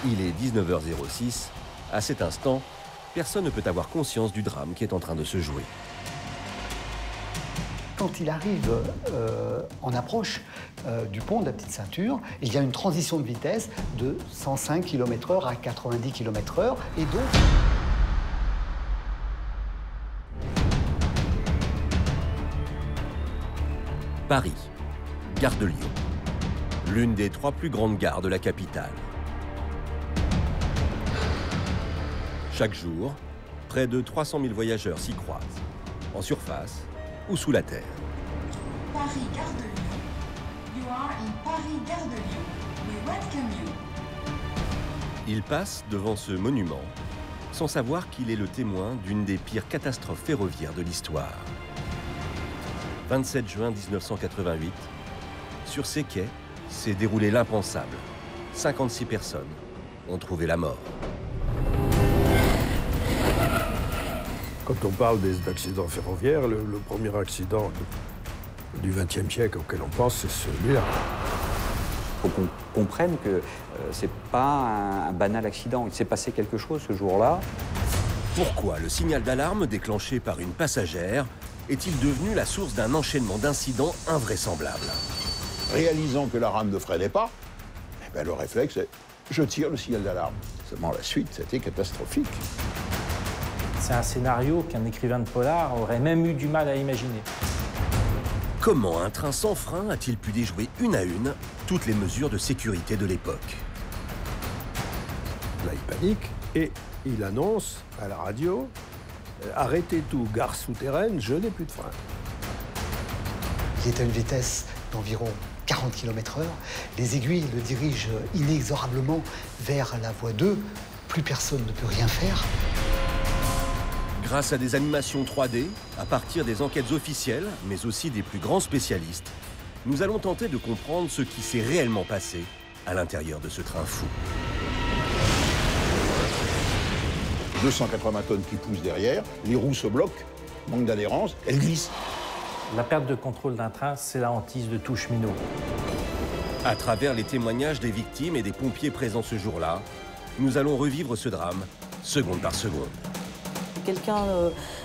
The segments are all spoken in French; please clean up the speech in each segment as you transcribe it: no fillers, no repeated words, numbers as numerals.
Il est 19h06. À cet instant, personne ne peut avoir conscience du drame qui est en train de se jouer. Quand il arrive en approche du pont de la Petite Ceinture, il y a une transition de vitesse de 105 km/h à 90 km/h. Et donc... Paris, gare de Lyon. L'une des 3 plus grandes gares de la capitale. Chaque jour, près de 300 000 voyageurs s'y croisent, en surface ou sous la terre. Paris, gare de Lyon. You are in Paris, gare de Lyon. We welcome you. Ils passent devant ce monument sans savoir qu'il est le témoin d'une des pires catastrophes ferroviaires de l'histoire. 27 juin 1988, sur ces quais s'est déroulé l'impensable. 56 personnes ont trouvé la mort. Quand on parle d'accidents ferroviaires, le premier accident du XXe siècle auquel on pense, c'est celui-là. Il faut qu'on comprenne que c'est pas un banal accident. Il s'est passé quelque chose ce jour-là. Pourquoi le signal d'alarme déclenché par une passagère est-il devenu la source d'un enchaînement d'incidents invraisemblables? Réalisant que la rame ne freinait pas, eh ben, le réflexe est « je tire le signal d'alarme ». Seulement la suite, c'était catastrophique. C'est un scénario qu'un écrivain de polar aurait même eu du mal à imaginer. Comment un train sans frein a-t-il pu déjouer une à une toutes les mesures de sécurité de l'époque? Là, il panique et il annonce à la radio « Arrêtez tout, gare souterraine, je n'ai plus de frein ». Il est à une vitesse d'environ 40 km/h. Les aiguilles le dirigent inexorablement vers la voie 2. Plus personne ne peut rien faire. Grâce à des animations 3D, à partir des enquêtes officielles, mais aussi des plus grands spécialistes, nous allons tenter de comprendre ce qui s'est réellement passé à l'intérieur de ce train fou. 280 tonnes qui poussent derrière, les roues se bloquent, manque d'adhérence, elles glissent. La perte de contrôle d'un train, c'est la hantise de tout cheminot. À travers les témoignages des victimes et des pompiers présents ce jour-là, nous allons revivre ce drame, seconde par seconde. Quelqu'un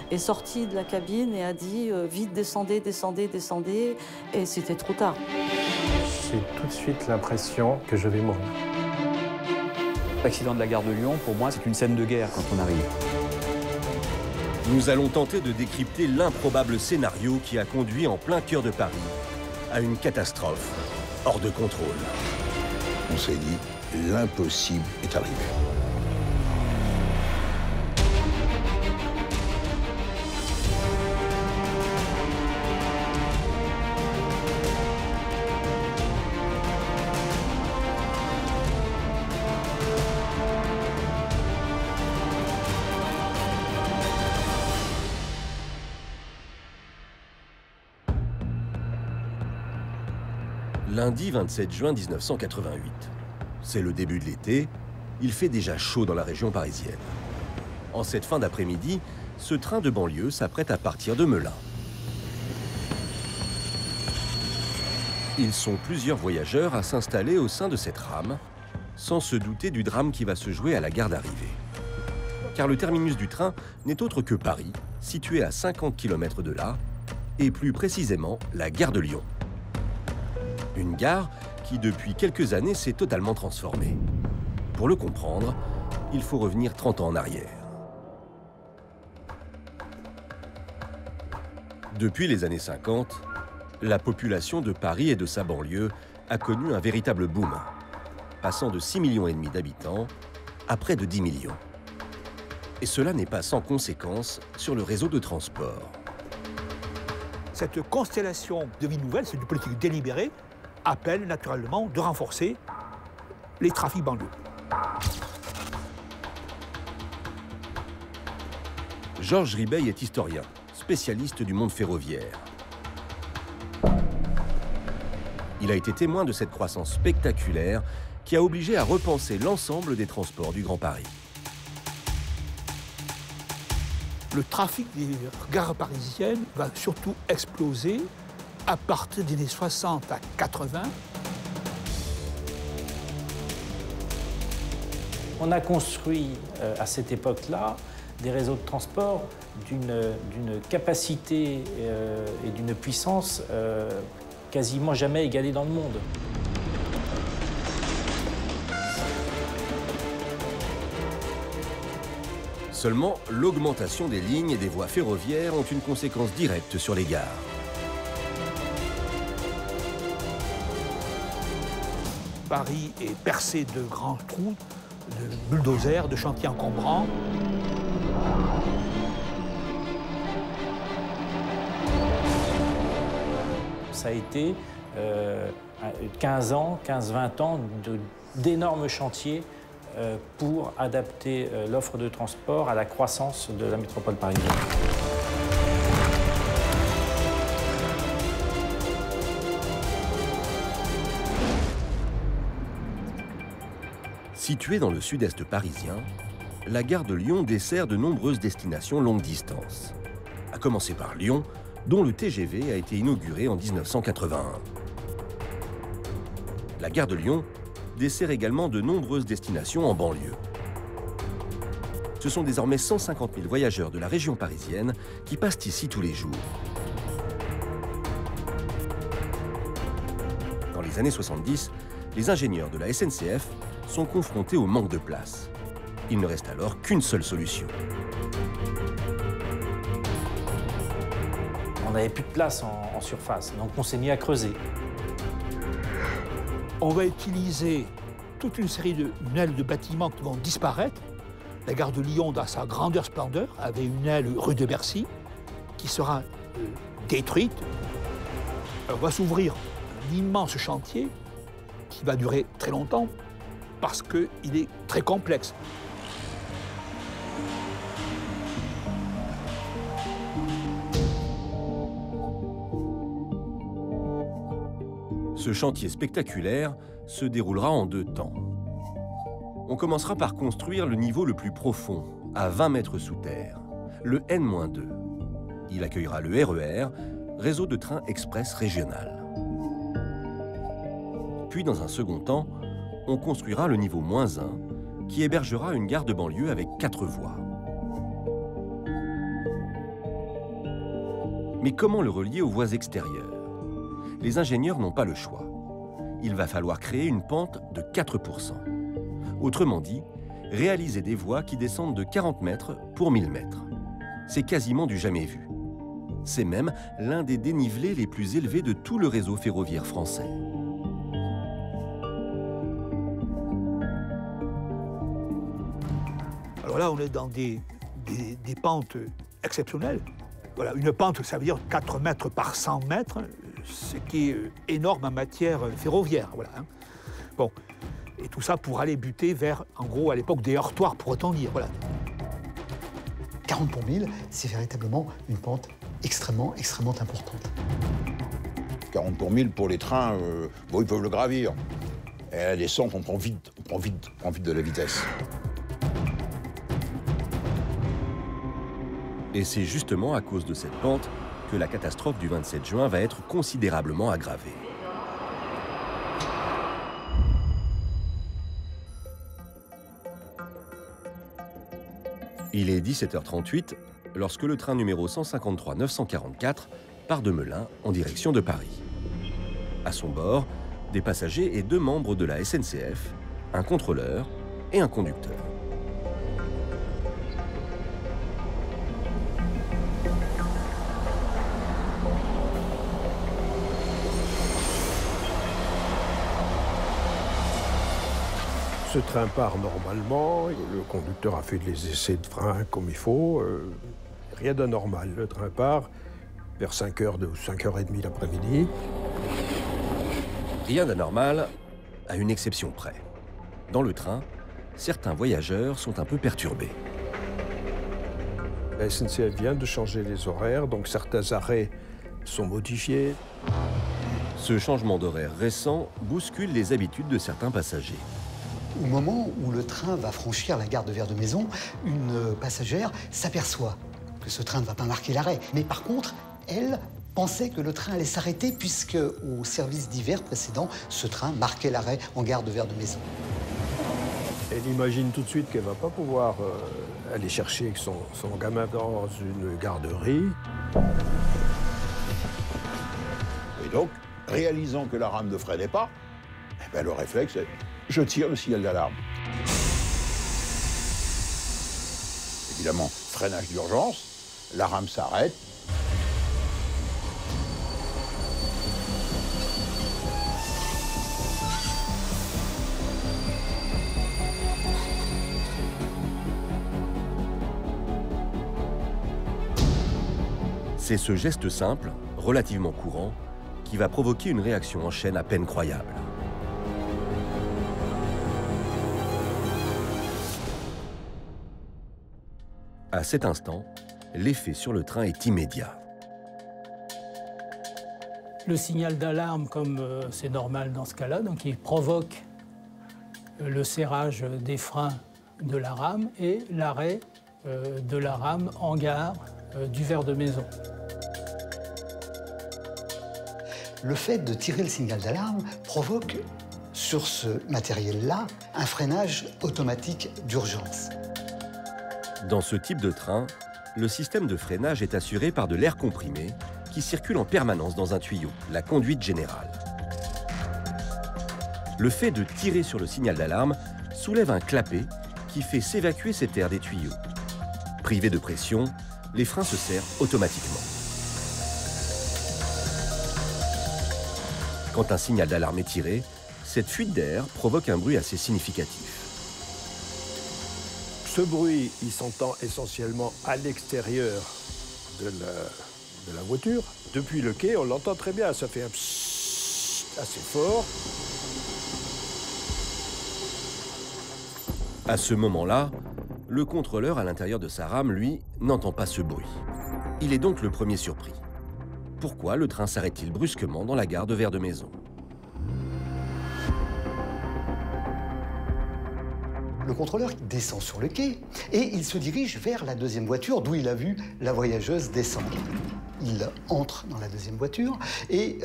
est sorti de la cabine et a dit « Vite, descendez, descendez, descendez », et c'était trop tard. J'ai tout de suite l'impression que je vais mourir. L'accident de la gare de Lyon, pour moi, c'est une scène de guerre quand on arrive. Nous allons tenter de décrypter l'improbable scénario qui a conduit en plein cœur de Paris à une catastrophe hors de contrôle. On s'est dit, l'impossible est arrivé. Lundi 27 juin 1988. C'est le début de l'été, il fait déjà chaud dans la région parisienne. En cette fin d'après-midi, ce train de banlieue s'apprête à partir de Melun. Ils sont plusieurs voyageurs à s'installer au sein de cette rame, sans se douter du drame qui va se jouer à la gare d'arrivée. Car le terminus du train n'est autre que Paris, situé à 50 km de là, et plus précisément la gare de Lyon. Une gare qui, depuis quelques années, s'est totalement transformée. Pour le comprendre, il faut revenir 30 ans en arrière. Depuis les années 50, la population de Paris et de sa banlieue a connu un véritable boom, passant de 6,5 millions d'habitants à près de 10 millions. Et cela n'est pas sans conséquence sur le réseau de transport. Cette constellation de villes nouvelles, c'est une politique délibérée, appelle naturellement de renforcer les trafics banlieues. Georges Ribeil est historien, spécialiste du monde ferroviaire. Il a été témoin de cette croissance spectaculaire qui a obligé à repenser l'ensemble des transports du Grand Paris. Le trafic des gares parisiennes va surtout exploser à partir des années 60 à 80. On a construit à cette époque-là des réseaux de transport d'une capacité et d'une puissance quasiment jamais égalée dans le monde. Seulement, l'augmentation des lignes et des voies ferroviaires ont une conséquence directe sur les gares. Paris est percé de grands trous, de bulldozers, de chantiers encombrants. Ça a été 15 ans, 15-20 ans d'énormes chantiers pour adapter l'offre de transport à la croissance de la métropole parisienne. Située dans le sud-est parisien, la gare de Lyon dessert de nombreuses destinations longue distance. À commencer par Lyon, dont le TGV a été inauguré en 1981. La gare de Lyon dessert également de nombreuses destinations en banlieue. Ce sont désormais 150 000 voyageurs de la région parisienne qui passent ici tous les jours. Dans les années 70, les ingénieurs de la SNCF sont confrontés au manque de place. Il ne reste alors qu'une seule solution. On n'avait plus de place en surface, donc on s'est mis à creuser. On va utiliser toute une série d'une aile de bâtiments qui vont disparaître. La gare de Lyon, dans sa grandeur splendeur, avait une aile rue de Bercy qui sera détruite. On va s'ouvrir un immense chantier qui va durer très longtemps parce qu'il est très complexe. Ce chantier spectaculaire se déroulera en 2 temps. On commencera par construire le niveau le plus profond, à 20 mètres sous terre, le N-2. Il accueillera le RER, réseau de trains express régional. Puis, dans un second temps, on construira le niveau -1, qui hébergera une gare de banlieue avec 4 voies. Mais comment le relier aux voies extérieures? Les ingénieurs n'ont pas le choix. Il va falloir créer une pente de 4%. Autrement dit, réaliser des voies qui descendent de 40 mètres pour 1000 mètres. C'est quasiment du jamais vu. C'est même l'un des dénivelés les plus élevés de tout le réseau ferroviaire français. Alors là, on est dans des pentes exceptionnelles. Voilà, une pente, ça veut dire 4 mètres par 100 mètres, ce qui est énorme en matière ferroviaire. Voilà, hein. Bon, et tout ça pour aller buter vers, en gros, à l'époque, des heurtoirs, pourrait-on dire. Voilà. 40 pour 1000, c'est véritablement une pente extrêmement importante. 40 pour 1000 pour les trains, bon, ils peuvent le gravir. Et à la descente, on prend vite de la vitesse. Et c'est justement à cause de cette pente que la catastrophe du 27 juin va être considérablement aggravée. Il est 17h38 lorsque le train numéro 153-944 part de Melun en direction de Paris. À son bord, des passagers et 2 membres de la SNCF, un contrôleur et un conducteur. Ce train part normalement, le conducteur a fait les essais de frein comme il faut, rien d'anormal. Le train part vers 5h ou 5h30 l'après-midi. Rien d'anormal, à une exception près. Dans le train, certains voyageurs sont un peu perturbés. La SNCF vient de changer les horaires, donc certains arrêts sont modifiés. Ce changement d'horaire récent bouscule les habitudes de certains passagers. Au moment où le train va franchir la gare de Vert-de-Maison, une passagère s'aperçoit que ce train ne va pas marquer l'arrêt. Mais par contre, elle pensait que le train allait s'arrêter puisque, au service d'hiver précédent, ce train marquait l'arrêt en gare de Vert-de-Maison. Elle imagine tout de suite qu'elle ne va pas pouvoir aller chercher son gamin dans une garderie. Et donc, réalisant que la rame ne freinait pas, eh ben, le réflexe, c'est je tire le signal d'alarme. Évidemment, freinage d'urgence, la rame s'arrête. C'est ce geste simple, relativement courant, qui va provoquer une réaction en chaîne à peine croyable. À cet instant, l'effet sur le train est immédiat. Le signal d'alarme, comme c'est normal dans ce cas-là, donc il provoque le serrage des freins de la rame et l'arrêt de la rame en gare du ver de maison. Le fait de tirer le signal d'alarme provoque sur ce matériel-là un freinage automatique d'urgence. Dans ce type de train, le système de freinage est assuré par de l'air comprimé qui circule en permanence dans un tuyau, la conduite générale. Le fait de tirer sur le signal d'alarme soulève un clapet qui fait s'évacuer cet air des tuyaux. Privé de pression, les freins se serrent automatiquement. Quand un signal d'alarme est tiré, cette fuite d'air provoque un bruit assez significatif. Ce bruit, il s'entend essentiellement à l'extérieur de la voiture. Depuis le quai, on l'entend très bien, ça fait un psst assez fort. À ce moment-là, le contrôleur à l'intérieur de sa rame, lui, n'entend pas ce bruit. Il est donc le premier surpris. Pourquoi le train s'arrête-t-il brusquement dans la gare de Ver de Maison? Le contrôleur descend sur le quai et il se dirige vers la deuxième voiture d'où il a vu la voyageuse descendre. Il entre dans la deuxième voiture et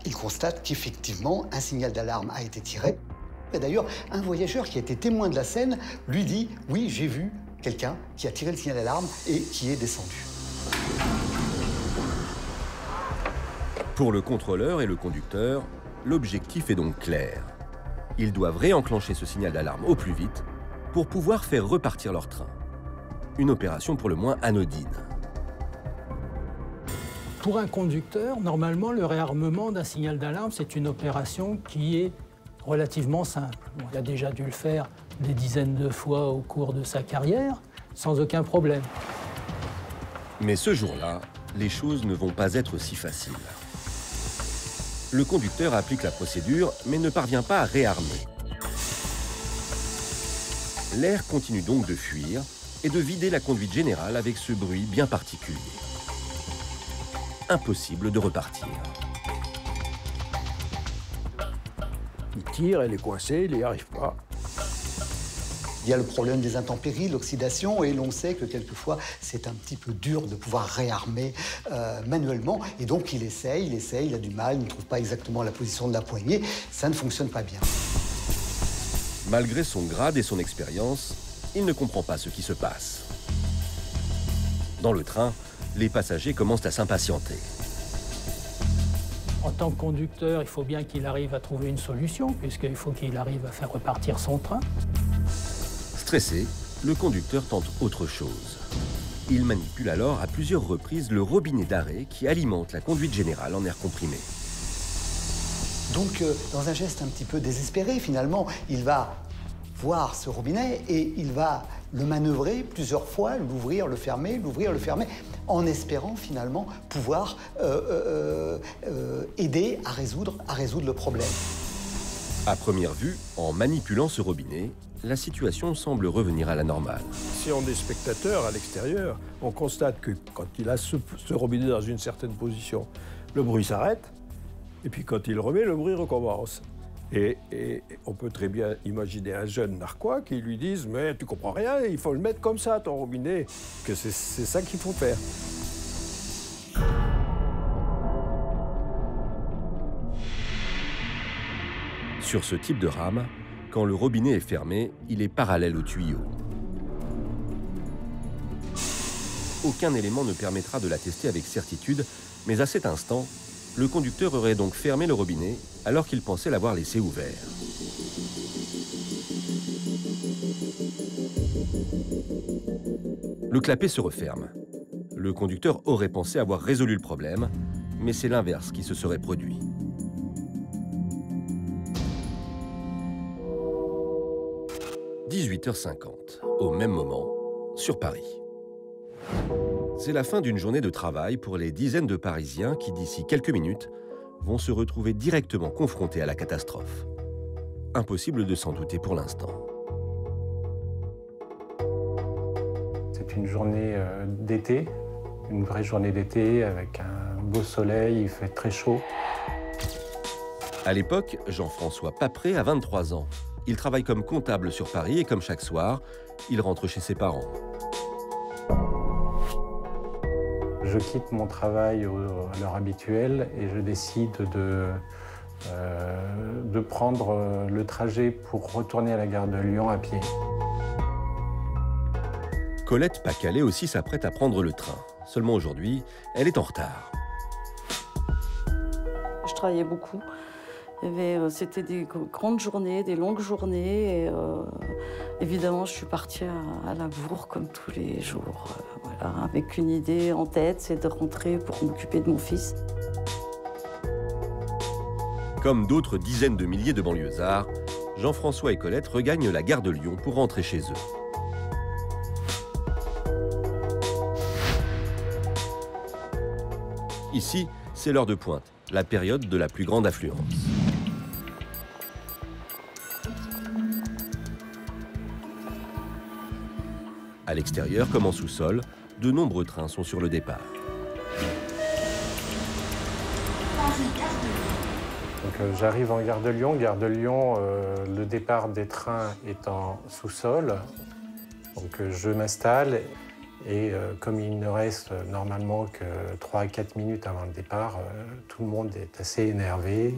il constate qu'effectivement, un signal d'alarme a été tiré. Et d'ailleurs, un voyageur qui a été témoin de la scène lui dit « Oui, j'ai vu quelqu'un qui a tiré le signal d'alarme et qui est descendu ». Pour le contrôleur et le conducteur, l'objectif est donc clair. Ils doivent réenclencher ce signal d'alarme au plus vite pour pouvoir faire repartir leur train. Une opération pour le moins anodine. Pour un conducteur, normalement, le réarmement d'un signal d'alarme, c'est une opération qui est relativement simple. Bon, il a déjà dû le faire des dizaines de fois au cours de sa carrière, sans aucun problème. Mais ce jour-là, les choses ne vont pas être si faciles. Le conducteur applique la procédure, mais ne parvient pas à réarmer. L'air continue donc de fuir et de vider la conduite générale avec ce bruit bien particulier. Impossible de repartir. Il tire, elle est coincée, il n'y arrive pas. Il y a le problème des intempéries, l'oxydation, et l'on sait que quelquefois, c'est un petit peu dur de pouvoir réarmer manuellement. Et donc, il essaye, il a du mal, il ne trouve pas exactement la position de la poignée. Ça ne fonctionne pas bien. Malgré son grade et son expérience, il ne comprend pas ce qui se passe. Dans le train, les passagers commencent à s'impatienter. En tant que conducteur, il faut bien qu'il arrive à trouver une solution, puisqu'il faut qu'il arrive à faire repartir son train. Stressé, le conducteur tente autre chose. Il manipule alors à plusieurs reprises le robinet d'arrêt qui alimente la conduite générale en air comprimé. Donc, dans un geste un petit peu désespéré, finalement, il va voir ce robinet et il va le manœuvrer plusieurs fois, l'ouvrir, le fermer, en espérant finalement pouvoir aider à résoudre le problème. À première vue, en manipulant ce robinet, la situation semble revenir à la normale. Si on est spectateur à l'extérieur, on constate que quand il a ce robinet dans une certaine position, le bruit s'arrête, et puis quand il remet, le bruit recommence. Et on peut très bien imaginer un jeune narquois qui lui dise « Mais tu comprends rien, il faut le mettre comme ça, ton robinet, que c'est ça qu'il faut faire. » Sur ce type de rame, Quand le robinet est fermé, il est parallèle au tuyau. Aucun élément ne permettra de l'attester avec certitude, mais à cet instant, le conducteur aurait donc fermé le robinet alors qu'il pensait l'avoir laissé ouvert. Le clapet se referme. Le conducteur aurait pensé avoir résolu le problème, mais c'est l'inverse qui se serait produit. « 18h50, au même moment, sur Paris. C'est la fin d'une journée de travail pour les dizaines de Parisiens qui, d'ici quelques minutes, vont se retrouver directement confrontés à la catastrophe. Impossible de s'en douter pour l'instant. C'est une journée d'été, une vraie journée d'été avec un beau soleil, il fait très chaud. À l'époque, Jean-François Papré a 23 ans. Il travaille comme comptable sur Paris et comme chaque soir, il rentre chez ses parents. Je quitte mon travail à l'heure habituelle et je décide de prendre le trajet pour retourner à la gare de Lyon à pied. Colette Pacalé aussi s'apprête à prendre le train. Seulement aujourd'hui, elle est en retard. Je travaillais beaucoup. C'était des grandes journées, des longues journées. Et, évidemment, je suis partie à la bourre comme tous les jours. Voilà, avec une idée en tête, c'est de rentrer pour m'occuper de mon fils. Comme d'autres dizaines de milliers de banlieusards, Jean-François et Colette regagnent la gare de Lyon pour rentrer chez eux. Ici, c'est l'heure de pointe, la période de la plus grande affluence. À l'extérieur, comme en sous-sol, de nombreux trains sont sur le départ. J'arrive en gare de Lyon. Gare de Lyon, le départ des trains est en sous-sol. Donc je m'installe et comme il ne reste normalement que 3 à 4 minutes avant le départ, tout le monde est assez énervé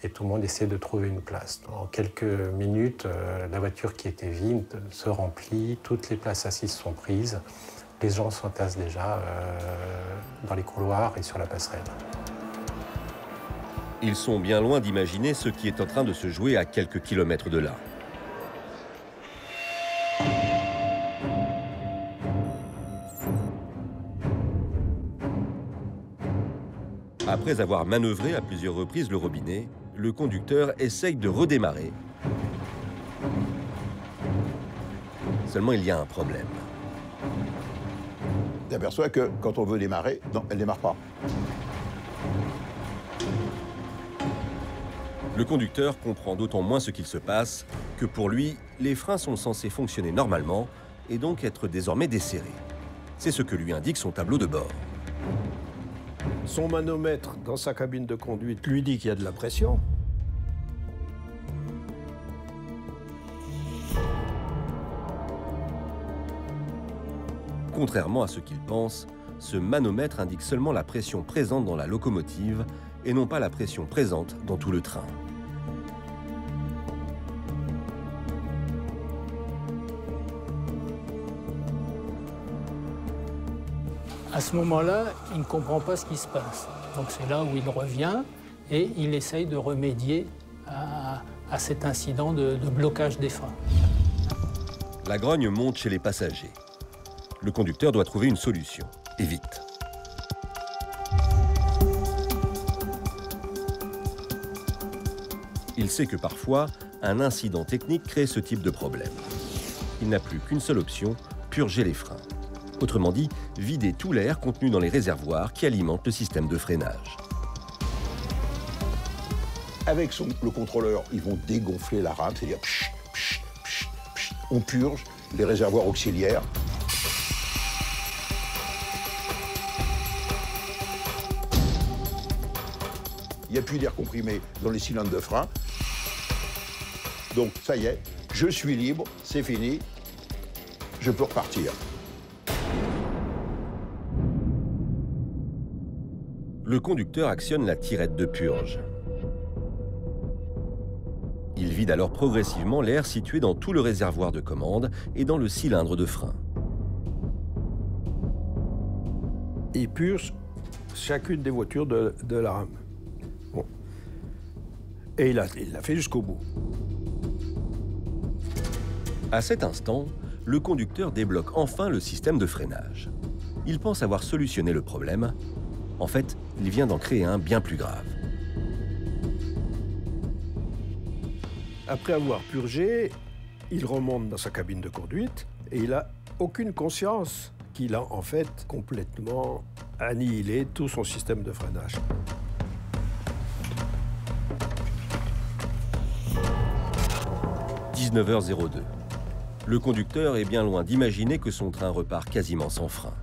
et tout le monde essaie de trouver une place. En quelques minutes, la voiture qui était vide se remplit, toutes les places assises sont prises. Les gens s'entassent déjà dans les couloirs et sur la passerelle. Ils sont bien loin d'imaginer ce qui est en train de se jouer à quelques kilomètres de là. Après avoir manœuvré à plusieurs reprises le robinet, le conducteur essaye de redémarrer. Seulement, il y a un problème. Tu t'aperçois que quand on veut démarrer, non, elle ne démarre pas. Le conducteur comprend d'autant moins ce qu'il se passe que pour lui, les freins sont censés fonctionner normalement et donc être désormais desserrés. C'est ce que lui indique son tableau de bord. Son manomètre dans sa cabine de conduite lui dit qu'il y a de la pression. Contrairement à ce qu'il pense, ce manomètre indique seulement la pression présente dans la locomotive et non pas la pression présente dans tout le train. À ce moment-là, il ne comprend pas ce qui se passe. Donc c'est là où il revient et il essaye de remédier à cet incident de blocage des freins. La grogne monte chez les passagers. Le conducteur doit trouver une solution, et vite. Il sait que parfois, un incident technique crée ce type de problème. Il n'a plus qu'une seule option, purger les freins. Autrement dit, vider tout l'air contenu dans les réservoirs qui alimentent le système de freinage. Avec le contrôleur, ils vont dégonfler la rame, c'est-à-dire on purge les réservoirs auxiliaires. Il n'y a plus d'air comprimé dans les cylindres de frein. Donc ça y est, je suis libre, c'est fini, je peux repartir. Le conducteur actionne la tirette de purge. Il vide alors progressivement l'air situé dans tout le réservoir de commande et dans le cylindre de frein. Il purge chacune des voitures de la rame. Bon. Et il l'a fait jusqu'au bout. À cet instant, le conducteur débloque enfin le système de freinage. Il pense avoir solutionné le problème. En fait, il vient d'en créer un bien plus grave. Après avoir purgé, il remonte dans sa cabine de conduite et il n'a aucune conscience qu'il a en fait complètement annihilé tout son système de freinage. « 19h02. Le conducteur est bien loin d'imaginer que son train repart quasiment sans frein.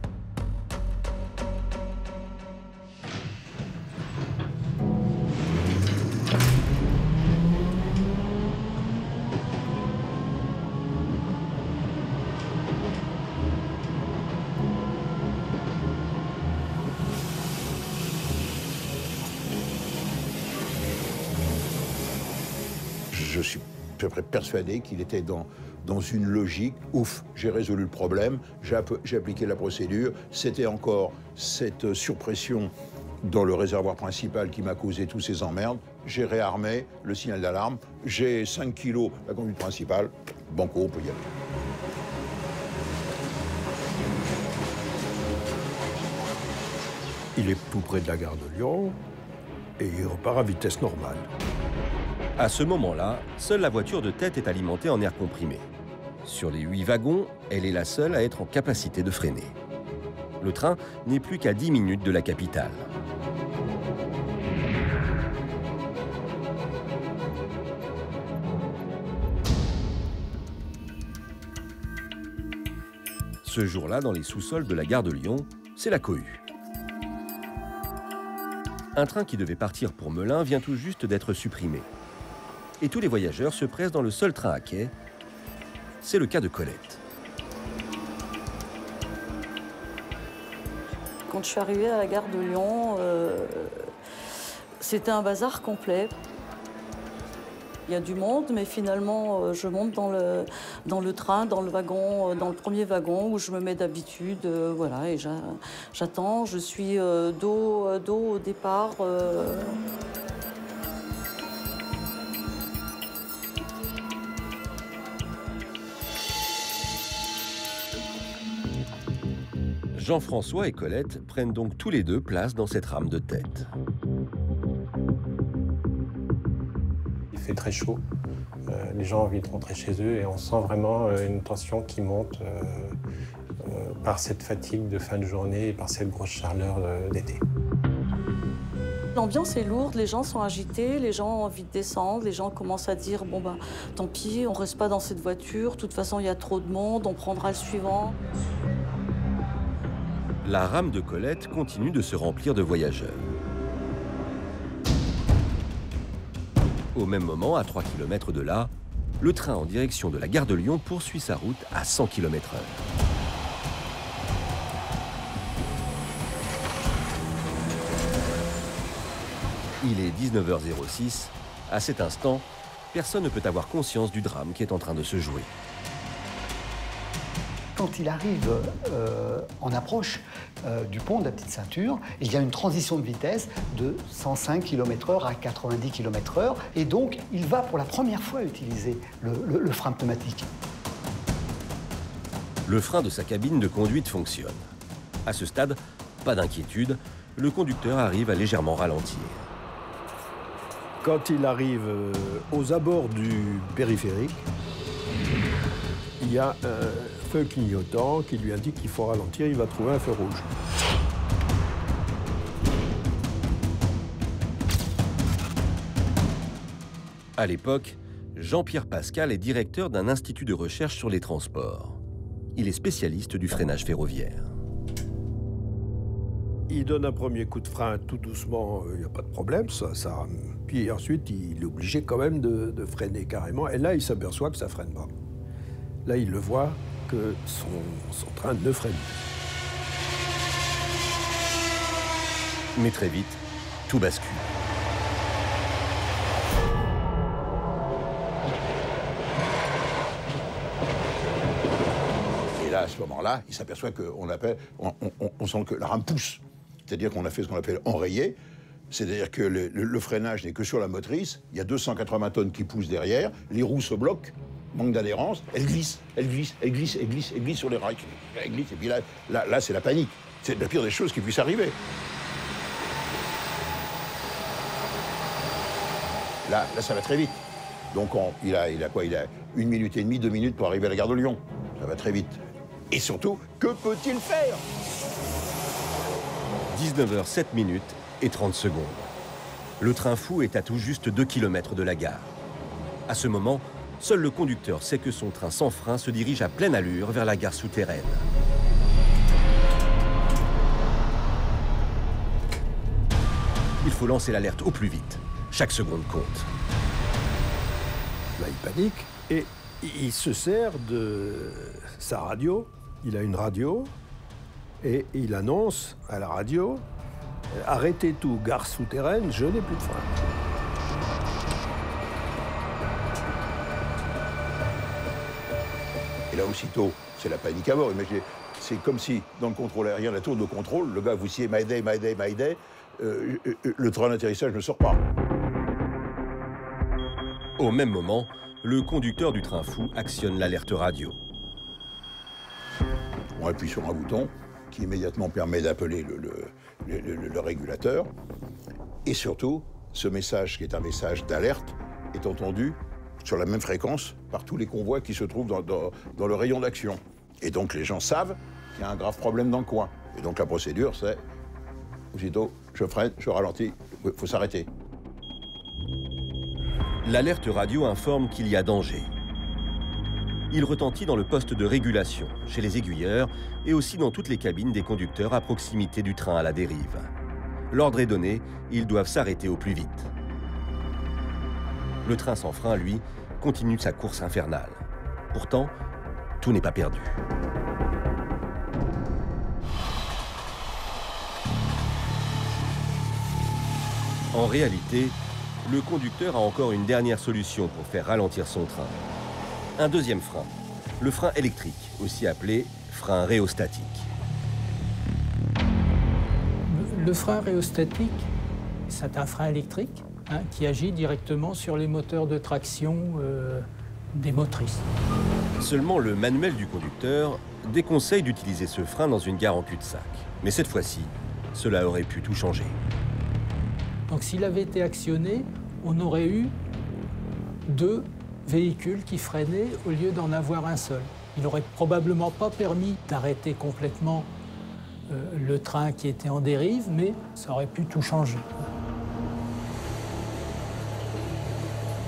Je suis à peu près persuadé qu'il était dans une logique. Ouf, j'ai résolu le problème, j'ai appliqué la procédure. C'était encore cette surpression dans le réservoir principal qui m'a causé tous ces emmerdes. J'ai réarmé le signal d'alarme. J'ai 5 kilos la conduite principale. Banco, on peut y aller. Il est tout près de la gare de Lyon et il repart à vitesse normale. À ce moment-là, seule la voiture de tête est alimentée en air comprimé. Sur les 8 wagons, elle est la seule à être en capacité de freiner. Le train n'est plus qu'à 10 minutes de la capitale. Ce jour-là, dans les sous-sols de la gare de Lyon, c'est la cohue. Un train qui devait partir pour Melun vient tout juste d'être supprimé. Et tous les voyageurs se pressent dans le seul train à quai. C'est le cas de Colette. Quand je suis arrivée à la gare de Lyon, c'était un bazar complet. Il y a du monde, mais finalement, je monte dans le train, dans le wagon, dans le premier wagon où je me mets d'habitude, voilà, et j'attends. Je suis dos au départ. Jean-François et Colette prennent donc tous les deux place dans cette rame de tête. Il fait très chaud. Les gens ont envie de rentrer chez eux et on sent vraiment une tension qui monte par cette fatigue de fin de journée et par cette grosse chaleur d'été. L'ambiance est lourde, les gens sont agités, les gens ont envie de descendre, les gens commencent à dire « bon bah tant pis, on reste pas dans cette voiture, de toute façon il y a trop de monde, on prendra le suivant ». La rame de Colette continue de se remplir de voyageurs. Au même moment, à 3 km de là, le train en direction de la gare de Lyon poursuit sa route à 100 km/h. Il est 19h06. À cet instant, personne ne peut avoir conscience du drame qui est en train de se jouer. Quand il arrive en approche du pont de la Petite Ceinture, il y a une transition de vitesse de 105 km/h à 90 km/h. Et donc, il va pour la première fois utiliser le frein pneumatique. Le frein de sa cabine de conduite fonctionne. À ce stade, pas d'inquiétude, le conducteur arrive à légèrement ralentir. Quand il arrive aux abords du périphérique, il y a un feu clignotant qui lui indique qu'il faut ralentir, il va trouver un feu rouge. À l'époque, Jean-Pierre Pascal est directeur d'un institut de recherche sur les transports. Il est spécialiste du freinage ferroviaire. Il donne un premier coup de frein tout doucement, il n'y a pas de problème, puis ensuite il est obligé quand même de freiner carrément, et là il s'aperçoit que ça ne freine pas. Là il le voit que son train ne freine plus. Mais très vite, tout bascule. à ce moment-là, il s'aperçoit on sent que la rame pousse. C'est-à-dire qu'on a fait ce qu'on appelle enrayer. C'est-à-dire que le freinage n'est que sur la motrice. Il y a 280 tonnes qui poussent derrière. Les roues se bloquent, manque d'adhérence. Elles glissent sur les rails. Elles glissent. Et puis là c'est la panique. C'est la pire des choses qui puisse arriver. Là, ça va très vite. Donc il a 1 minute et demie, 2 minutes pour arriver à la gare de Lyon. Ça va très vite. Et surtout, que peut-il faire? 19h07 et 30 secondes. Le train fou est à tout juste 2 km de la gare. À ce moment, seul le conducteur sait que son train sans frein se dirige à pleine allure vers la gare souterraine. Il faut lancer l'alerte au plus vite. Chaque seconde compte. Là, il panique et il se sert de sa radio. Il a une radio et il annonce à la radio « Arrêtez tout, gare souterraine, je n'ai plus de frein ». Et là, aussitôt, c'est la panique à bord. Imaginez, c'est comme si, dans le contrôle aérien, la tour de contrôle, le gars vous sied « Mayday, Mayday, Mayday », le train d'atterrissage ne sort pas. Au même moment, le conducteur du train fou actionne l'alerte radio. On appuie sur un bouton qui immédiatement permet d'appeler le régulateur. Et surtout, ce message, qui est un message d'alerte, est entendu sur la même fréquence par tous les convois qui se trouvent dans le rayon d'action. Et donc les gens savent qu'il y a un grave problème dans le coin. Et donc la procédure, c'est aussitôt, je freine, je ralentis, il faut s'arrêter. L'alerte radio informe qu'il y a danger. Il retentit dans le poste de régulation, chez les aiguilleurs et aussi dans toutes les cabines des conducteurs à proximité du train à la dérive. L'ordre est donné, ils doivent s'arrêter au plus vite. Le train sans frein, lui, continue sa course infernale. Pourtant, tout n'est pas perdu. En réalité, le conducteur a encore une dernière solution pour faire ralentir son train. Un deuxième frein, le frein électrique, aussi appelé frein rhéostatique. Le frein rhéostatique, c'est un frein électrique qui agit directement sur les moteurs de traction des motrices. Seulement, le manuel du conducteur déconseille d'utiliser ce frein dans une gare en cul-de-sac. Mais cette fois-ci, cela aurait pu tout changer. Donc s'il avait été actionné, on aurait eu 2 véhicules qui freinaient au lieu d'en avoir un seul. Il n'aurait probablement pas permis d'arrêter complètement le train qui était en dérive, mais ça aurait pu tout changer.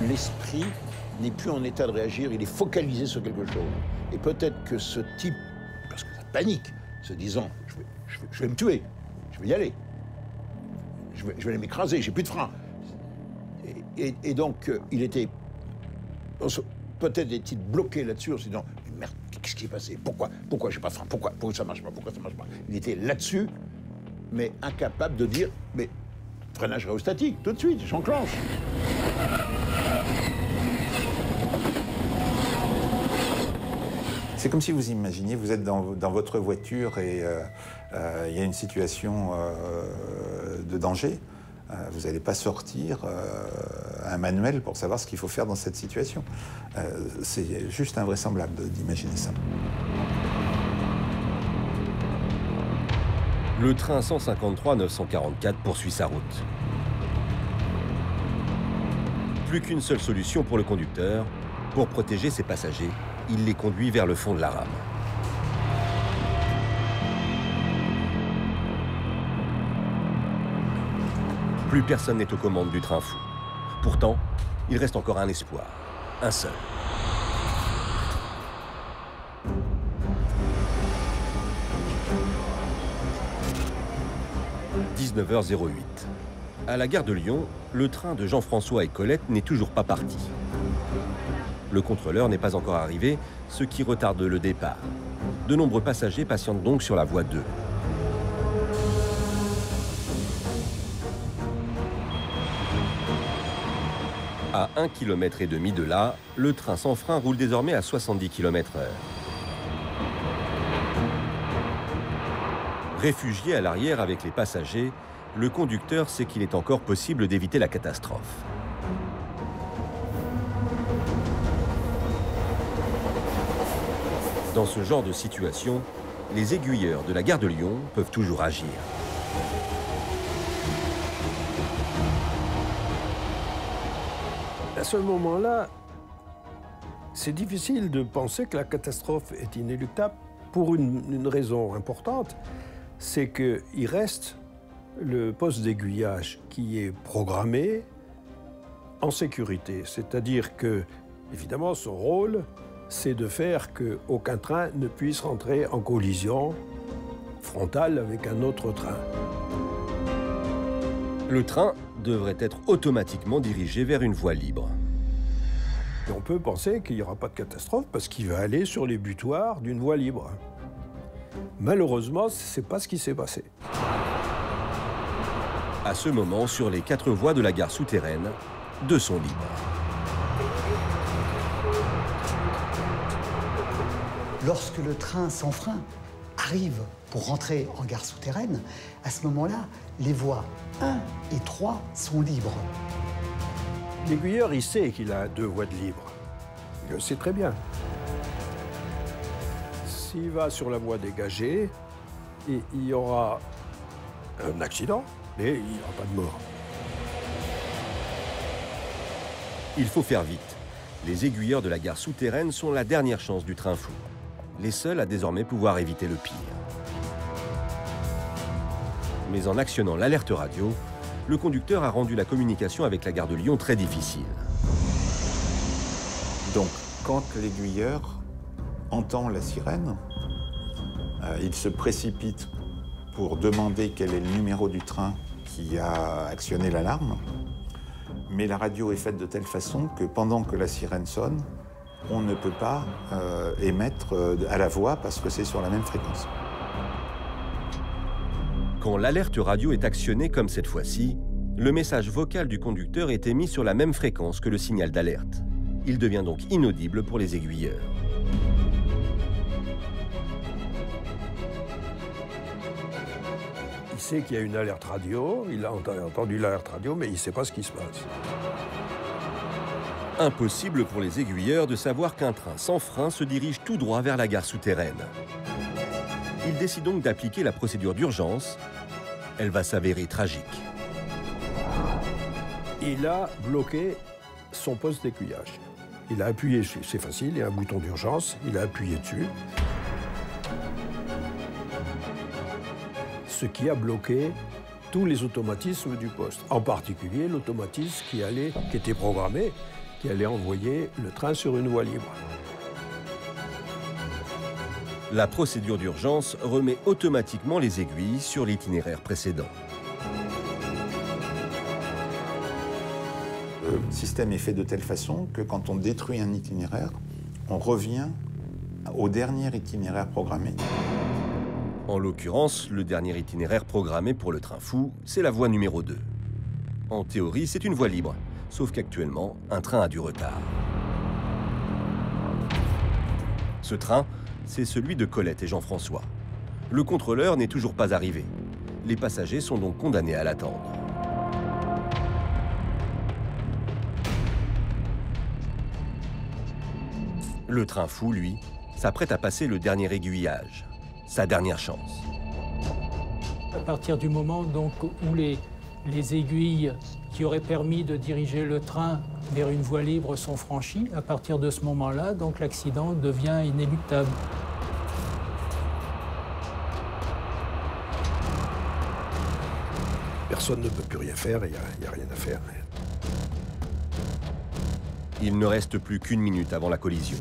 L'esprit n'est plus en état de réagir, il est focalisé sur quelque chose. Et peut-être que ce type, parce que ça panique, se disant je vais me tuer, je vais y aller, je vais aller m'écraser, j'ai plus de frein. Et donc, il était peut-être est-il bloqué là-dessus en se disant « Merde, qu'est-ce qui est passé? Pourquoi j'ai pas de frein? Pourquoi ça marche pas? Pourquoi ça marche pas ?» Il était là-dessus, mais incapable de dire « Mais freinage rhéostatique, tout de suite, j'enclenche. » C'est comme si vous imaginiez, vous êtes dans votre voiture et il y a une situation de danger. Vous n'allez pas sortir un manuel pour savoir ce qu'il faut faire dans cette situation. C'est juste invraisemblable d'imaginer ça. Le train 153-944 poursuit sa route. Plus qu'une seule solution pour le conducteur. Pour protéger ses passagers, il les conduit vers le fond de la rame. Plus personne n'est aux commandes du train fou. Pourtant, il reste encore un espoir. Un seul. « 19h08. À la gare de Lyon, le train de Jean-François et Colette n'est toujours pas parti. Le contrôleur n'est pas encore arrivé, ce qui retarde le départ. De nombreux passagers patientent donc sur la voie 2. À 1,5 km de là, le train sans frein roule désormais à 70 km/h. Réfugié à l'arrière avec les passagers, le conducteur sait qu'il est encore possible d'éviter la catastrophe. Dans ce genre de situation, les aiguilleurs de la gare de Lyon peuvent toujours agir. À ce moment-là, c'est difficile de penser que la catastrophe est inéluctable pour une raison importante, c'est qu'il reste le poste d'aiguillage qui est programmé en sécurité. C'est-à-dire que, évidemment, son rôle, c'est de faire qu'aucun train ne puisse rentrer en collision frontale avec un autre train. Le train devrait être automatiquement dirigé vers une voie libre. Et on peut penser qu'il n'y aura pas de catastrophe parce qu'il va aller sur les butoirs d'une voie libre. Malheureusement, ce n'est pas ce qui s'est passé. À ce moment, sur les 4 voies de la gare souterraine, 2 sont libres. Lorsque le train sans frein arrive pour rentrer en gare souterraine, à ce moment-là, les voies 1 et 3 sont libres. L'aiguilleur, il sait qu'il a 2 voies de libre. Il le sait très bien. S'il va sur la voie dégagée, il y aura un accident, mais il n'y aura pas de mort. Il faut faire vite. Les aiguilleurs de la gare souterraine sont la dernière chance du train fou. Les seuls à désormais pouvoir éviter le pire. Mais en actionnant l'alerte radio, le conducteur a rendu la communication avec la gare de Lyon très difficile. Donc, quand l'aiguilleur entend la sirène, il se précipite pour demander quel est le numéro du train qui a actionné l'alarme. Mais la radio est faite de telle façon que pendant que la sirène sonne, on ne peut pas émettre à la voix parce que c'est sur la même fréquence. Quand l'alerte radio est actionnée comme cette fois-ci, le message vocal du conducteur est émis sur la même fréquence que le signal d'alerte. Il devient donc inaudible pour les aiguilleurs. Il sait qu'il y a une alerte radio, il a entendu l'alerte radio, mais il ne sait pas ce qui se passe. Impossible pour les aiguilleurs de savoir qu'un train sans frein se dirige tout droit vers la gare souterraine. Ils décident donc d'appliquer la procédure d'urgence. Elle va s'avérer tragique. Il a bloqué son poste d'aiguillage. Il a appuyé, c'est facile, il y a un bouton d'urgence, il a appuyé dessus. Ce qui a bloqué tous les automatismes du poste, en particulier l'automatisme qui était programmé, qui allait envoyer le train sur une voie libre. La procédure d'urgence remet automatiquement les aiguilles sur l'itinéraire précédent. Le système est fait de telle façon que quand on détruit un itinéraire, on revient au dernier itinéraire programmé. En l'occurrence, le dernier itinéraire programmé pour le train fou, c'est la voie numéro 2. En théorie, c'est une voie libre, sauf qu'actuellement, un train a du retard. Ce train, c'est celui de Colette et Jean-François. Le contrôleur n'est toujours pas arrivé. Les passagers sont donc condamnés à l'attendre. Le train fou, lui, s'apprête à passer le dernier aiguillage, sa dernière chance. À partir du moment donc, où les aiguilles qui auraient permis de diriger le train vers une voie libre sont franchies, à partir de ce moment-là, donc l'accident devient inéluctable. Personne ne peut plus rien faire, il n'y a rien à faire. Il ne reste plus qu'une minute avant la collision.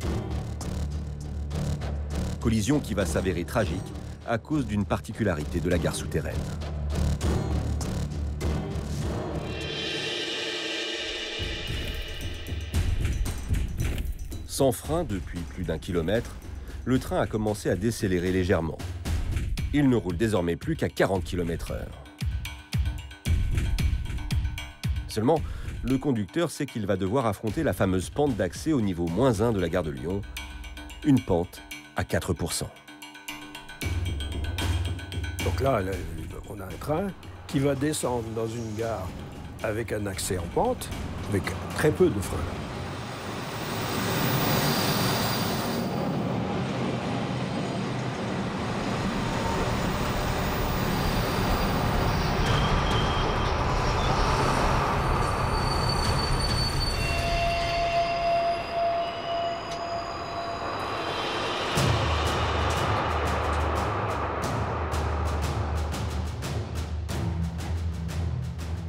Collision qui va s'avérer tragique à cause d'une particularité de la gare souterraine. Sans frein depuis plus d'1 kilomètre, le train a commencé à décélérer légèrement. Il ne roule désormais plus qu'à 40 km/h. Seulement, le conducteur sait qu'il va devoir affronter la fameuse pente d'accès au niveau -1 de la gare de Lyon, une pente à 4%. Donc là, on a un train qui va descendre dans une gare avec un accès en pente, avec très peu de freins.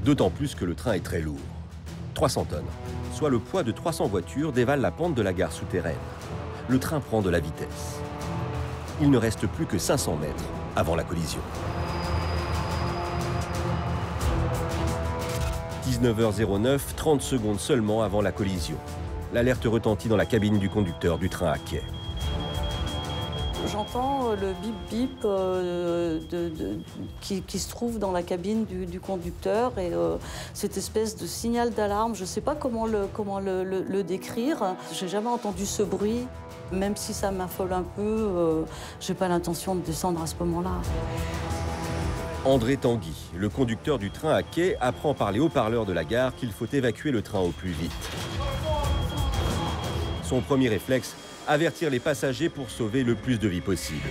D'autant plus que le train est très lourd. 300 tonnes, soit le poids de 300 voitures, dévale la pente de la gare souterraine. Le train prend de la vitesse. Il ne reste plus que 500 mètres avant la collision. 19h09, 30 secondes seulement avant la collision. L'alerte retentit dans la cabine du conducteur du train à quai. J'entends le bip-bip qui se trouve dans la cabine du conducteur et cette espèce de signal d'alarme, je ne sais pas comment le décrire. Je n'ai jamais entendu ce bruit, même si ça m'affole un peu, je n'ai pas l'intention de descendre à ce moment-là. André Tanguy, le conducteur du train à quai, apprend par les haut-parleurs de la gare qu'il faut évacuer le train au plus vite. Son premier réflexe, avertir les passagers pour sauver le plus de vies possible.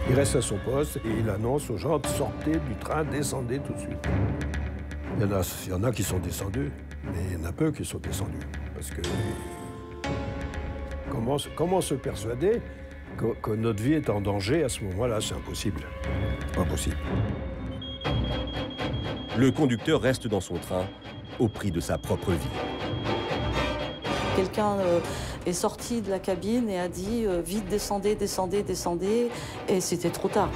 Il reste à son poste et il annonce aux gens, sortez du train, descendez tout de suite. Il y en a qui sont descendus, mais il y en a peu qui sont descendus. Parce que comment se persuader que notre vie est en danger à ce moment-là? C'est impossible. Pas possible. Le conducteur reste dans son train au prix de sa propre vie. Quelqu'un est sorti de la cabine et a dit « Vite, descendez, descendez, descendez » et c'était trop tard.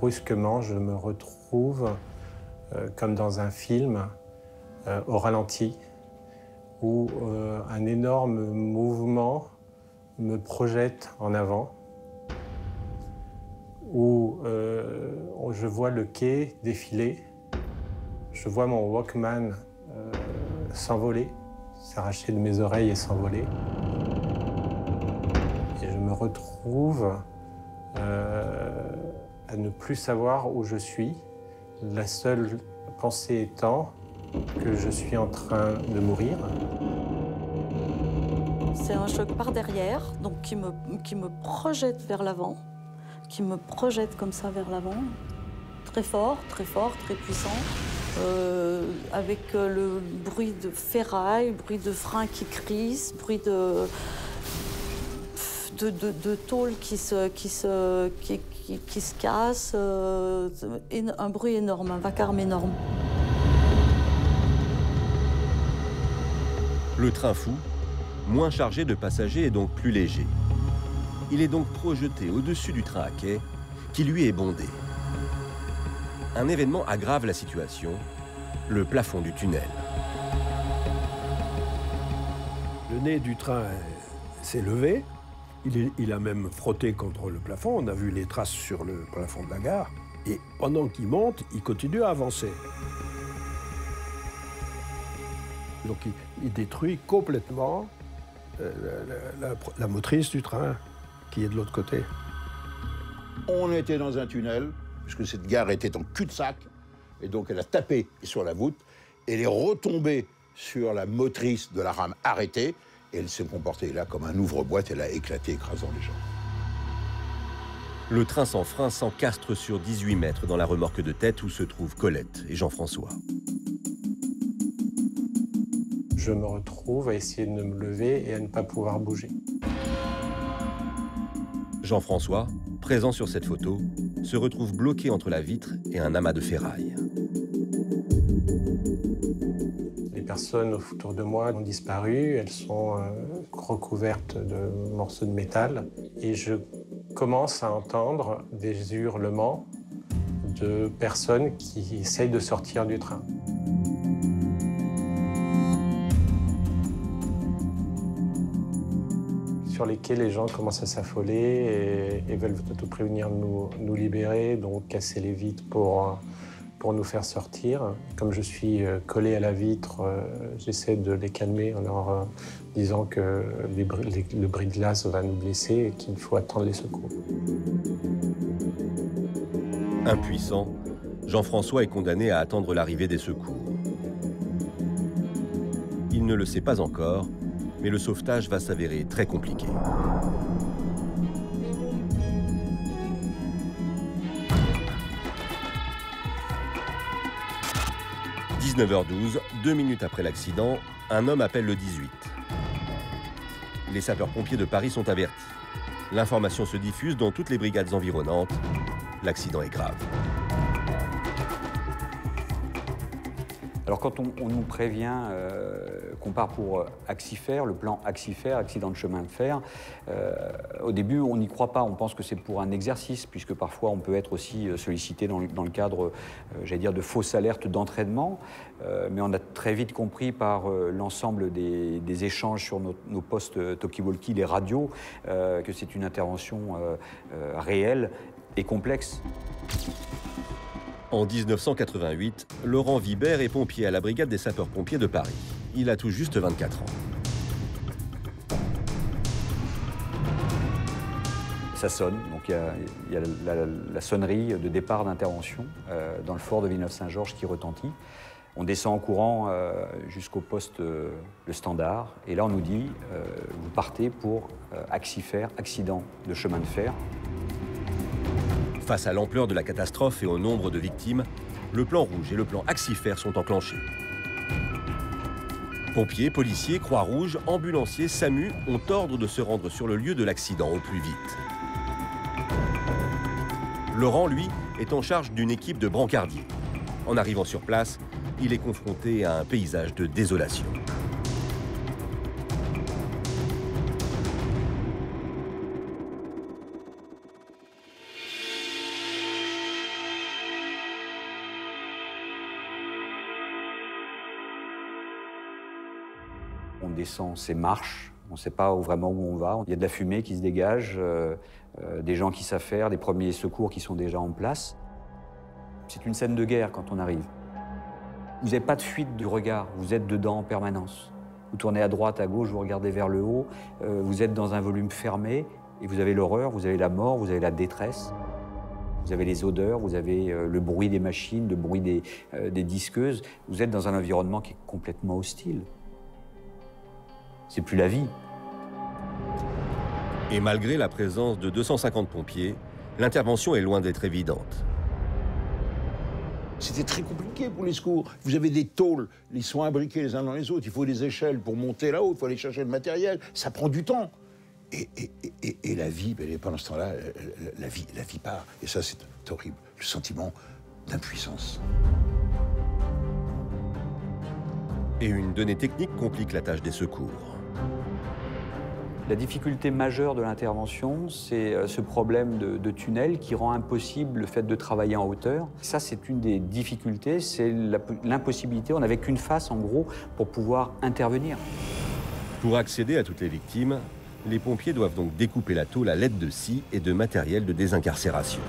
Brusquement, je me retrouve comme dans un film au ralenti, où un énorme mouvement me projette en avant, où je vois le quai défiler, je vois mon Walkman s'envoler, s'arracher de mes oreilles et s'envoler. Et je me retrouve à ne plus savoir où je suis, la seule pensée étant que je suis en train de mourir. C'est un choc par derrière, donc qui me projette vers l'avant, qui me projette comme ça vers l'avant, très fort, très puissant, avec le bruit de ferraille, bruit de frein qui crisse, bruit de tôle qui se casse, un bruit énorme, un vacarme énorme. Le train fou, moins chargé de passagers et donc plus léger. Il est donc projeté au-dessus du train à quai, qui lui est bondé. Un événement aggrave la situation, le plafond du tunnel. Le nez du train s'est levé. Il a même frotté contre le plafond. On a vu les traces sur le plafond de la gare. Et pendant qu'il monte, il continue à avancer. Donc il détruit complètement la motrice du train qui est de l'autre côté. On était dans un tunnel, puisque cette gare était en cul-de-sac. Et donc elle a tapé sur la voûte. Elle est retombée sur la motrice de la rame arrêtée. Et elle s'est comportée là comme un ouvre-boîte, elle a éclaté, écrasant les gens. Le train sans frein s'encastre sur 18 mètres dans la remorque de tête où se trouvent Colette et Jean-François. Je me retrouve à essayer de me lever et à ne pas pouvoir bouger. Jean-François, présent sur cette photo, se retrouve bloqué entre la vitre et un amas de ferraille. Les personnes autour de moi ont disparu, elles sont recouvertes de morceaux de métal et je commence à entendre des hurlements de personnes qui essayent de sortir du train. Sur les quais, les gens commencent à s'affoler et veulent à tout prix venir nous libérer, donc casser les vitres pour nous faire sortir. Comme je suis collé à la vitre, j'essaie de les calmer en leur disant que le bris de glace va nous blesser et qu'il faut attendre les secours. Impuissant, Jean-François est condamné à attendre l'arrivée des secours. Il ne le sait pas encore, mais le sauvetage va s'avérer très compliqué. « 19h12, 2 minutes après l'accident, un homme appelle le 18. Les sapeurs-pompiers de Paris sont avertis. L'information se diffuse dans toutes les brigades environnantes. L'accident est grave. Alors quand on nous prévient qu'on part pour Axifer, le plan Axifer, accident de chemin de fer, au début on n'y croit pas, on pense que c'est pour un exercice, puisque parfois on peut être aussi sollicité dans le cadre, j'allais dire, de fausses alertes d'entraînement, mais on a très vite compris par l'ensemble des échanges sur nos postes talkie-walkie, les radios, que c'est une intervention réelle et complexe. En 1988, Laurent Vibert est pompier à la brigade des sapeurs-pompiers de Paris. Il a tout juste 24 ans. Ça sonne, donc il y a la sonnerie de départ d'intervention dans le fort de Villeneuve-Saint-Georges qui retentit. On descend en courant jusqu'au poste le Standard, et là on nous dit vous partez pour Axifer, accident de chemin de fer. Face à l'ampleur de la catastrophe et au nombre de victimes, le plan rouge et le plan Axifer sont enclenchés. Pompiers, policiers, Croix-Rouge, ambulanciers, SAMU ont ordre de se rendre sur le lieu de l'accident au plus vite. Laurent, lui, est en charge d'une équipe de brancardiers. En arrivant sur place, il est confronté à un paysage de désolation. On descend ces marches, on ne sait pas vraiment où on va. Il y a de la fumée qui se dégage, des gens qui s'affairent, des premiers secours qui sont déjà en place. C'est une scène de guerre quand on arrive. Vous n'avez pas de fuite du regard, vous êtes dedans en permanence. Vous tournez à droite, à gauche, vous regardez vers le haut, vous êtes dans un volume fermé et vous avez l'horreur, vous avez la mort, vous avez la détresse. Vous avez les odeurs, vous avez le bruit des machines, le bruit des disqueuses. Vous êtes dans un environnement qui est complètement hostile. C'est plus la vie. Et malgré la présence de 250 pompiers, l'intervention est loin d'être évidente. C'était très compliqué pour les secours. Vous avez des tôles, ils sont imbriqués les uns dans les autres. Il faut des échelles pour monter là-haut, il faut aller chercher le matériel. Ça prend du temps. Et la vie, pendant ce temps-là, la vie part. Et ça, c'est horrible. Le sentiment d'impuissance. Et une donnée technique complique la tâche des secours. La difficulté majeure de l'intervention, c'est ce problème de tunnel qui rend impossible le fait de travailler en hauteur. Ça, c'est une des difficultés, c'est l'impossibilité. On n'avait qu'une face, en gros, pour pouvoir intervenir. Pour accéder à toutes les victimes, les pompiers doivent donc découper la tôle à l'aide de scies et de matériel de désincarcération.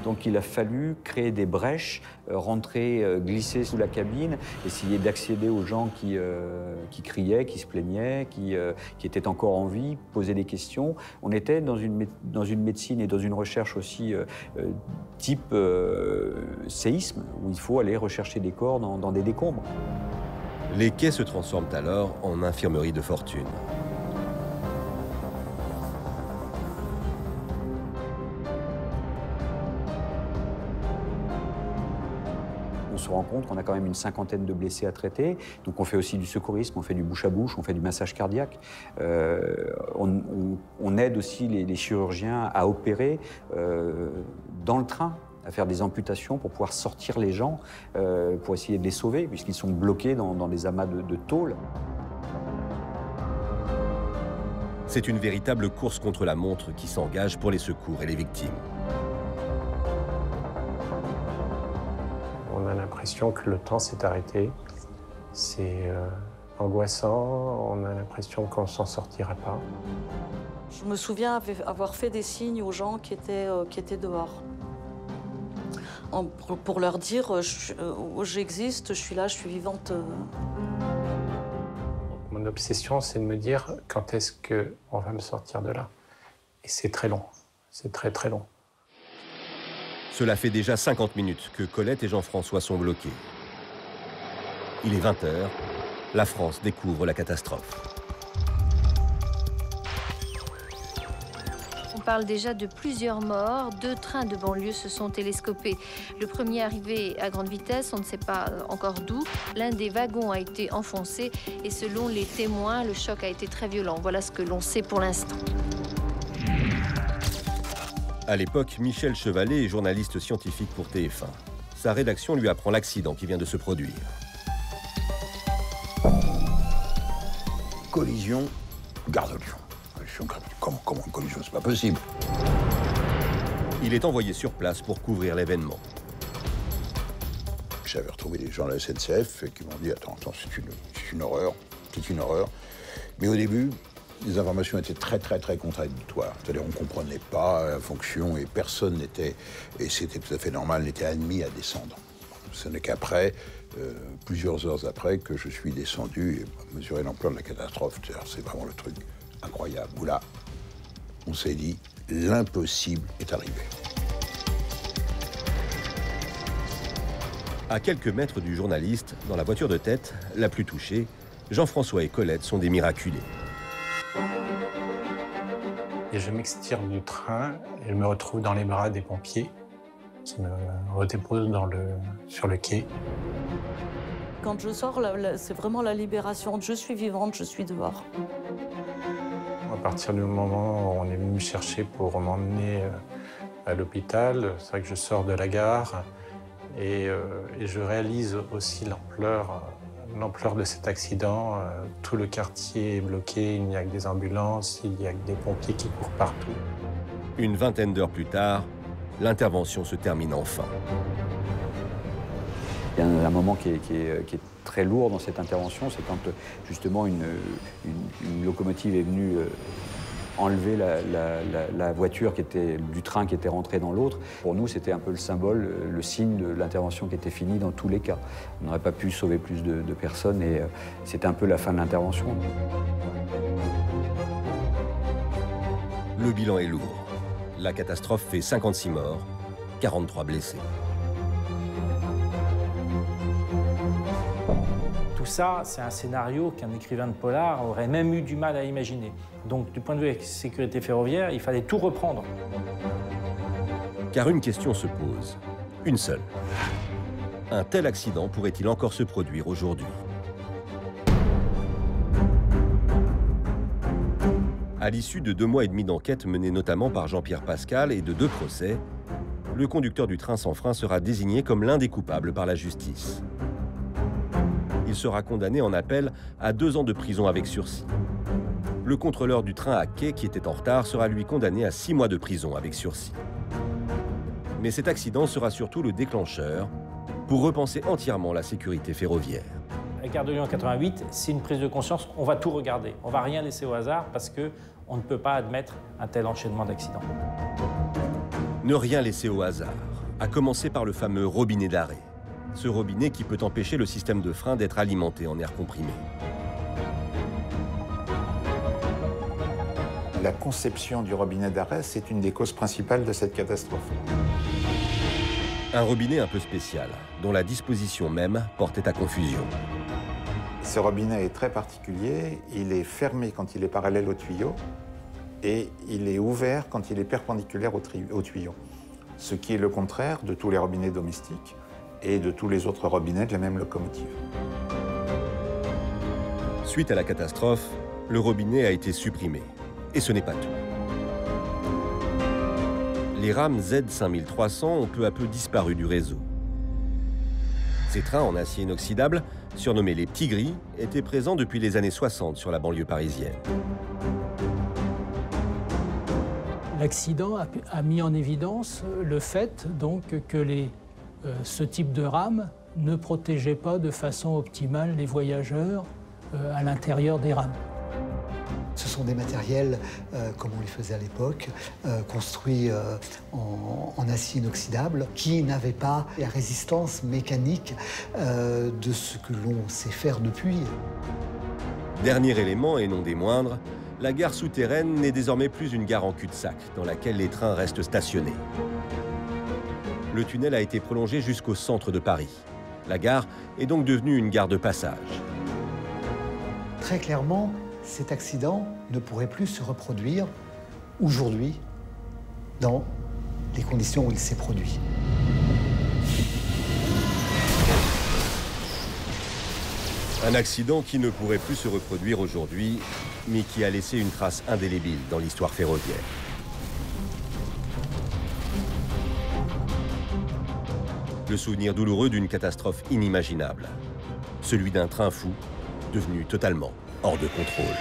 Donc il a fallu créer des brèches, rentrer, glisser sous la cabine, essayer d'accéder aux gens qui criaient, qui se plaignaient, qui étaient encore en vie, poser des questions. On était dans une médecine et dans une recherche aussi type séisme, où il faut aller rechercher des corps dans des décombres. Les quais se transforment alors en infirmerie de fortune. On se rend compte qu'on a quand même une cinquantaine de blessés à traiter. Donc on fait aussi du secourisme, on fait du bouche à bouche, on fait du massage cardiaque. On aide aussi les chirurgiens à opérer dans le train, à faire des amputations pour pouvoir sortir les gens, pour essayer de les sauver, puisqu'ils sont bloqués dans des amas de tôle. C'est une véritable course contre la montre qui s'engage pour les secours et les victimes. On a l'impression que le temps s'est arrêté. C'est angoissant, on a l'impression qu'on ne s'en sortira pas. Je me souviens avoir fait des signes aux gens qui étaient dehors. Pour leur dire j'existe, je suis là, je suis vivante. Mon obsession, c'est de me dire quand est-ce qu'on va me sortir de là. Et c'est très long, c'est très très long. Cela fait déjà 50 minutes que Colette et Jean-François sont bloqués. Il est 20 h, la France découvre la catastrophe. On parle déjà de plusieurs morts. 2 trains de banlieue se sont télescopés. Le premier arrivé à grande vitesse, on ne sait pas encore d'où. L'un des wagons a été enfoncé et selon les témoins, le choc a été très violent. Voilà ce que l'on sait pour l'instant. À l'époque, Michel Chevalet est journaliste scientifique pour TF1. Sa rédaction lui apprend l'accident qui vient de se produire. Collision, Gare de Lyon. Comment une collision? C'est pas possible. Il est envoyé sur place pour couvrir l'événement. J'avais retrouvé des gens à la SNCF qui m'ont dit « Attends, c'est une horreur, c'est une horreur ». Mais au début, les informations étaient très contradictoires. C'est-à-dire on ne comprenait pas la fonction et personne n'était, et c'était tout à fait normal, n'était admis à descendre. Ce n'est qu'après, plusieurs heures après, que je suis descendu et mesuré l'ampleur de la catastrophe. C'est vraiment le truc incroyable. Où là, on s'est dit, l'impossible est arrivé. À quelques mètres du journaliste, dans la voiture de tête, la plus touchée, Jean-François et Colette sont des miraculés. Et je m'extirpe du train et je me retrouve dans les bras des pompiers qui me redéposent sur le quai. Quand je sors, c'est vraiment la libération. Je suis vivante, je suis dehors. À partir du moment où on est venu me chercher pour m'emmener à l'hôpital, c'est vrai que je sors de la gare et je réalise aussi l'ampleur de cet accident. Tout le quartier est bloqué, il n'y a que des ambulances, il n'y a que des pompiers qui courent partout. Une vingtaine d'heures plus tard, l'intervention se termine enfin. Il y a un moment qui est très lourd dans cette intervention, c'est quand justement une locomotive est venue enlever la voiture du train qui était rentré dans l'autre. Pour nous, c'était un peu le symbole, le signe de l'intervention qui était finie dans tous les cas. On n'aurait pas pu sauver plus de personnes et c'était un peu la fin de l'intervention. Le bilan est lourd. La catastrophe fait 56 morts, 43 blessés. Tout ça, c'est un scénario qu'un écrivain de polar aurait même eu du mal à imaginer. Donc, du point de vue de la sécurité ferroviaire, il fallait tout reprendre. Car une question se pose, une seule. Un tel accident pourrait-il encore se produire aujourd'hui? À l'issue de 2 mois et demi d'enquête menée notamment par Jean-Pierre Pascal et de 2 procès, le conducteur du train sans frein sera désigné comme l'un des coupables par la justice. Il sera condamné en appel à 2 ans de prison avec sursis. Le contrôleur du train à quai qui était en retard sera lui condamné à 6 mois de prison avec sursis. Mais cet accident sera surtout le déclencheur pour repenser entièrement la sécurité ferroviaire. La gare de Lyon 88, c'est une prise de conscience, on va tout regarder. On ne va rien laisser au hasard parce qu'on ne peut pas admettre un tel enchaînement d'accidents. Ne rien laisser au hasard, à commencer par le fameux robinet d'arrêt. Ce robinet qui peut empêcher le système de frein d'être alimenté en air comprimé. La conception du robinet d'arrêt, c'est une des causes principales de cette catastrophe. Un robinet un peu spécial, dont la disposition même portait à confusion. Ce robinet est très particulier, il est fermé quand il est parallèle au tuyau et il est ouvert quand il est perpendiculaire au tuyau. Ce qui est le contraire de tous les robinets domestiques et de tous les autres robinets de la même locomotive. Suite à la catastrophe, le robinet a été supprimé. Et ce n'est pas tout. Les rames Z5300 ont peu à peu disparu du réseau. Ces trains en acier inoxydable, surnommés les petits gris, étaient présents depuis les années 60 sur la banlieue parisienne. L'accident a mis en évidence le fait donc, que ce type de rame ne protégeait pas de façon optimale les voyageurs à l'intérieur des rames. Ce sont des matériels, comme on les faisait à l'époque, construits en acier inoxydable, qui n'avaient pas la résistance mécanique de ce que l'on sait faire depuis. Dernier élément, et non des moindres, la gare souterraine n'est désormais plus une gare en cul-de-sac, dans laquelle les trains restent stationnés. Le tunnel a été prolongé jusqu'au centre de Paris. La gare est donc devenue une gare de passage. Très clairement, cet accident ne pourrait plus se reproduire aujourd'hui dans les conditions où il s'est produit. Un accident qui ne pourrait plus se reproduire aujourd'hui, mais qui a laissé une trace indélébile dans l'histoire ferroviaire. Le souvenir douloureux d'une catastrophe inimaginable. Celui d'un train fou, devenu totalement hors de contrôle.